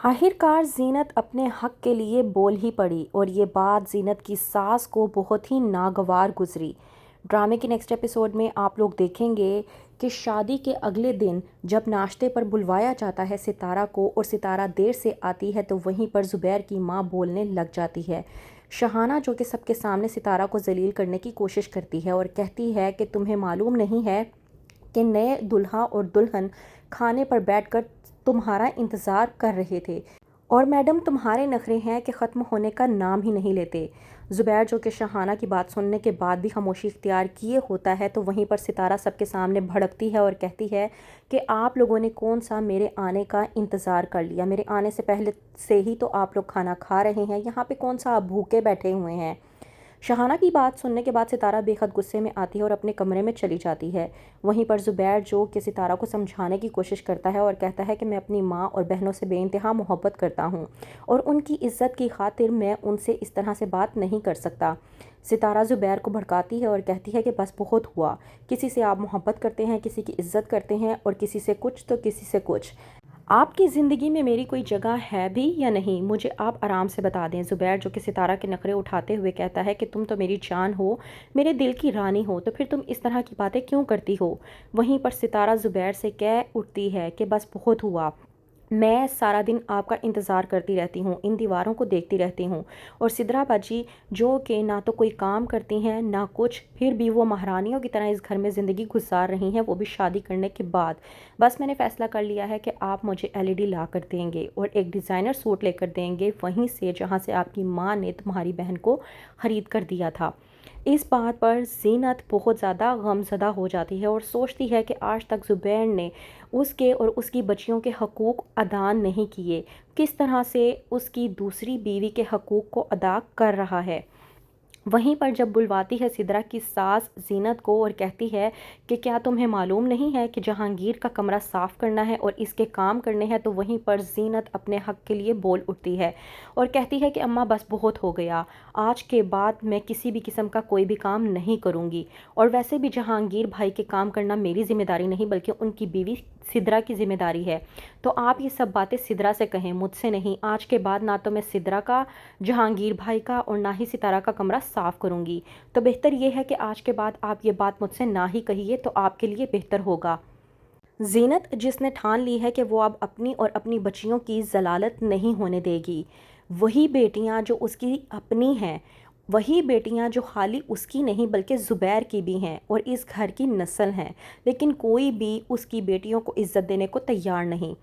آخرکار زینت اپنے حق کے لیے بول ہی پڑی اور یہ بات زینت کی ساس کو بہت ہی ناگوار گزری۔ ڈرامے کے نیکسٹ ایپیسوڈ میں آپ لوگ دیکھیں گے کہ شادی کے اگلے دن جب ناشتے پر بلوایا جاتا ہے ستارہ کو اور ستارہ دیر سے آتی ہے تو وہیں پر زبیر کی ماں بولنے لگ جاتی ہے۔ شہانہ جو کہ سب کے سامنے ستارہ کو ذلیل کرنے کی کوشش کرتی ہے اور کہتی ہے کہ تمہیں معلوم نہیں ہے کہ نئے دلہا اور دلہن کھانے پر بیٹھ کر تمہارا انتظار کر رہے تھے اور میڈم تمہارے نخرے ہیں کہ ختم ہونے کا نام ہی نہیں لیتے۔ زبیر جو کہ شہانہ کی بات سننے کے بعد بھی خاموشی اختیار کیے ہوتا ہے تو وہیں پر ستارہ سب کے سامنے بھڑکتی ہے اور کہتی ہے کہ آپ لوگوں نے کون سا میرے آنے کا انتظار کر لیا، میرے آنے سے پہلے سے ہی تو آپ لوگ کھانا کھا رہے ہیں، یہاں پہ کون سا آپ بھوکے بیٹھے ہوئے ہیں۔ شہانہ کی بات سننے کے بعد ستارہ بے حد غصے میں آتی ہے اور اپنے کمرے میں چلی جاتی ہے۔ وہیں پر زبیر جو کہ ستارہ کو سمجھانے کی کوشش کرتا ہے اور کہتا ہے کہ میں اپنی ماں اور بہنوں سے بے انتہا محبت کرتا ہوں اور ان کی عزت کی خاطر میں ان سے اس طرح سے بات نہیں کر سکتا۔ ستارہ زبیر کو بھڑکاتی ہے اور کہتی ہے کہ بس بہت ہوا، کسی سے آپ محبت کرتے ہیں، کسی کی عزت کرتے ہیں اور کسی سے کچھ تو کسی سے کچھ۔ آپ کی زندگی میں میری کوئی جگہ ہے بھی یا نہیں، مجھے آپ آرام سے بتا دیں۔ زبیر جو کہ ستارہ کے نخرے اٹھاتے ہوئے کہتا ہے کہ تم تو میری جان ہو، میرے دل کی رانی ہو، تو پھر تم اس طرح کی باتیں کیوں کرتی ہو؟ وہیں پر ستارہ زبیر سے کہہ اٹھتی ہے کہ بس بہت ہوا، میں سارا دن آپ کا انتظار کرتی رہتی ہوں، ان دیواروں کو دیکھتی رہتی ہوں اور سدرا باجی جو کہ نہ تو کوئی کام کرتی ہیں نہ کچھ، پھر بھی وہ مہارانیوں کی طرح اس گھر میں زندگی گزار رہی ہیں، وہ بھی شادی کرنے کے بعد۔ بس میں نے فیصلہ کر لیا ہے کہ آپ مجھے LED لا کر دیں گے اور ایک ڈیزائنر سوٹ لے کر دیں گے، وہیں سے جہاں سے آپ کی ماں نے تمہاری بہن کو خرید کر دیا تھا۔ اس بات پر زینت بہت زیادہ غمزدہ ہو جاتی ہے اور سوچتی ہے کہ آج تک زبیر نے اس کے اور اس کی بچیوں کے حقوق ادا نہیں کیے، کس طرح سے اس کی دوسری بیوی کے حقوق کو ادا کر رہا ہے۔ وہیں پر جب بلواتی ہے سدرا کی ساس زینت کو اور کہتی ہے کہ کیا تمہیں معلوم نہیں ہے کہ جہانگیر کا کمرہ صاف کرنا ہے اور اس کے کام کرنے ہیں، تو وہیں پر زینت اپنے حق کے لیے بول اٹھتی ہے اور کہتی ہے کہ اماں بس بہت ہو گیا، آج کے بعد میں کسی بھی قسم کا کوئی بھی کام نہیں کروں گی، اور ویسے بھی جہانگیر بھائی کے کام کرنا میری ذمہ داری نہیں بلکہ ان کی بیوی سدرا کی ذمہ داری ہے، تو آپ یہ سب باتیں سدرا سے کہیں، مجھ سے نہیں۔ آج کے بعد نہ تو میں سدرا کا، جہانگیر بھائی کا اور نہ ہی ستارہ کا کمرہ صاف کروں گی، تو بہتر یہ ہے کہ آج کے بعد آپ یہ بات مجھ سے نہ ہی کہیے تو آپ کے لیے بہتر ہوگا۔ زینت جس نے ٹھان لی ہے کہ وہ اب اپنی اور اپنی بچیوں کی ضلالت نہیں ہونے دے گی، وہی بیٹیاں جو اس کی اپنی ہیں، وہی بیٹیاں جو خالی اس کی نہیں بلکہ زبیر کی بھی ہیں اور اس گھر کی نسل ہیں، لیکن کوئی بھی اس کی بیٹیوں کو عزت دینے کو تیار نہیں۔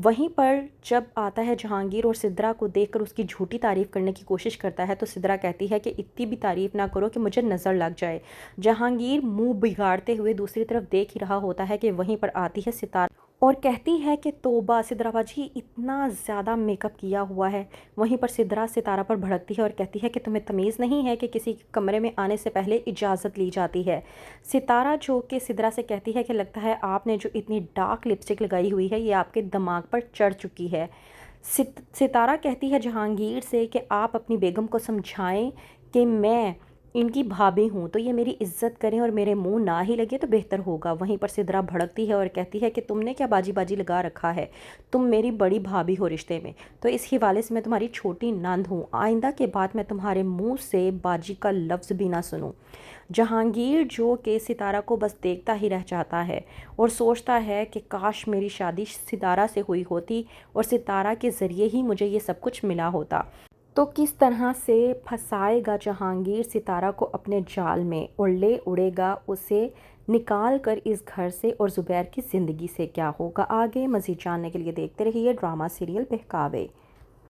وہیں پر جب آتا ہے جہانگیر اور سدرا کو دیکھ کر اس کی جھوٹی تعریف کرنے کی کوشش کرتا ہے تو سدرا کہتی ہے کہ اتنی بھی تعریف نہ کرو کہ مجھے نظر لگ جائے۔ جہانگیر منہ بگاڑتے ہوئے دوسری طرف دیکھ ہی رہا ہوتا ہے کہ وہیں پر آتی ہے ستارہ اور کہتی ہے کہ توبہ سدرا باجی، اتنا زیادہ میک اپ کیا ہوا ہے۔ وہیں پر سدرا ستارہ پر بھڑکتی ہے اور کہتی ہے کہ تمہیں تمیز نہیں ہے کہ کسی کمرے میں آنے سے پہلے اجازت لی جاتی ہے۔ ستارہ جو کہ سدرا سے کہتی ہے کہ لگتا ہے آپ نے جو اتنی ڈارک لپسٹک لگائی ہوئی ہے یہ آپ کے دماغ پر چڑھ چکی ہے۔ ستارہ کہتی ہے جہانگیر سے کہ آپ اپنی بیگم کو سمجھائیں کہ میں ان کی بھابھی ہوں، تو یہ میری عزت کریں اور میرے منہ نہ ہی لگے تو بہتر ہوگا۔ وہیں پر سدرا بھڑکتی ہے اور کہتی ہے کہ تم نے کیا باجی باجی لگا رکھا ہے، تم میری بڑی بھابھی ہو رشتے میں، تو اس حوالے سے میں تمہاری چھوٹی نند ہوں، آئندہ کے بعد میں تمہارے منہ سے باجی کا لفظ بھی نہ سنوں۔ جہانگیر جو کہ ستارہ کو بس دیکھتا ہی رہ جاتا ہے اور سوچتا ہے کہ کاش میری شادی ستارہ سے ہوئی ہوتی اور ستارہ کے ذریعے ہی مجھے یہ سب کچھ ملا ہوتا، تو کس طرح سے پھنسائے گا جہانگیر ستارہ کو اپنے جال میں اور لے اڑے گا اسے نکال کر اس گھر سے، اور زبیر کی زندگی سے کیا ہوگا۔ آگے مزید جاننے کے لیے دیکھتے رہیے ڈرامہ سیریل بہکاوے۔